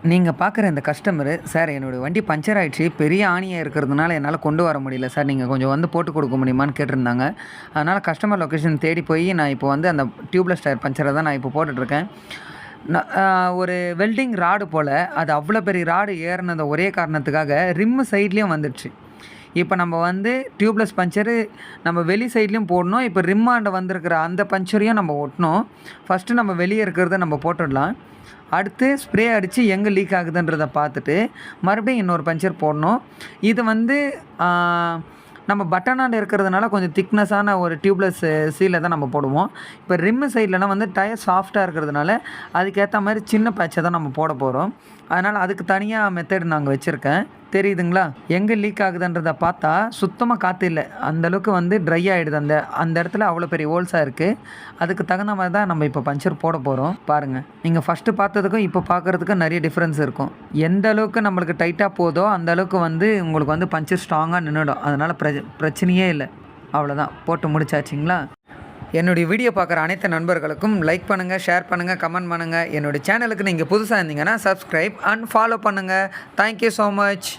நீங்க பார்க்குற இந்த கஸ்டமரு, "சார் என்னோட வண்டி பஞ்சர் ஆயிடுச்சு. பெரிய ஆணியா இருக்கிறதுனால என்னால கொண்டு வர முடியல சார். நீங்க கொஞ்சம் வந்து போட்டு குடுக்க முடியுமான்னு?" கேட்டிருந்தாங்க. அதனால கஸ்டமர் லொகேஷன் தேடி போய் நான் இப்போ வந்து அந்த டியூப்லெஸ் டயர் பஞ்சர தான் நான் இப்போ போட்டுட்ருக்கேன். ந ஒரு வெல்டிங் ராடு போல, அது அவ்வளோ பெரிய ராடு ஏறுனது ஒரே காரணத்துக்காக ரிம்மு சைட்லயும் வந்துடுச்சு. இப்ப நம்ம வந்து டியூப்லெஸ் பஞ்சரு நம்ம வெளி சைட்லயும் போடணும். இப்ப ரிம்மாண்ட வந்திருக்கிற அந்த பஞ்சரையும் நம்ம ஒட்டணும். ஃபர்ஸ்ட்டு நம்ம வெளிய இருக்கிறத நம்ம போட்டுடலாம். அடுத்து ஸ்ப்ரே அடிச்சு எங்கே லீக் ஆகுதுன்றத பார்த்துட்டு, மறுபடியும் இன்னொரு பஞ்சர் போடணும். இது வந்து ஆ நம்ம பட்டனாண்ட இருக்கிறதுனால கொஞ்சம் திக்னஸான ஒரு டியூப்லெஸ் சீல தான் நம்ம போடுவோம். இப்போ ரிம்மு சைட்லலாம் வந்து டயர் சாஃப்ட்டா இருக்கிறதுனால, அதுக்கேத்த மாரி சின்ன பேட்ச்ச தான் நம்ம போட போறோம். அதனால அதுக்கு தனியா மெத்தட் நாங்க வச்சிருக்கேன். தெரியுதுங்களா? எங்கே லீக் ஆகுதுன்றத பார்த்தா, சுத்தமா காத்து இல்ல. அந்த அளவுக்கு வந்து ட்ரை ஆயிடுது. அந்த அந்த இடத்துல அவ்வளோ பெரிய ஹோல்ஸா இருக்கு. அதுக்கு தகுந்த மாரி தான் நம்ம இப்போ பஞ்சர் போட போறோம். பாருங்க. நீங்க ஃபர்ஸ்ட்டு பார்த்ததுக்கும், இப்போ பார்க்கறதுக்கும் நெறைய டிஃபரன்ஸ் இருக்கும். எந்த அளவுக்கு நம்மளுக்கு டைட்டா போதோ, அந்த அளவுக்கு வந்து உங்களுக்கு வந்து பஞ்சர் ஸ்ட்ராங்கா நின்னுடும். அதனால பிரச்சனையே இல்ல. அவ்வளோதான். போட்டு முடிச்சாச்சுங்களா? என்னுடைய வீடியோ பார்க்குற அனைத்து நண்பர்களுக்கும் லைக் பண்ணுங்க, ஷேர் பண்ணுங்க, கமெண்ட் பண்ணுங்க. என்னுடைய சேனலுக்கு நீங்க புதுசா இருந்தீங்கன்னா, சப்ஸ்கிரைப் அண்ட் ஃபாலோ பண்ணுங்க. Thank you so much.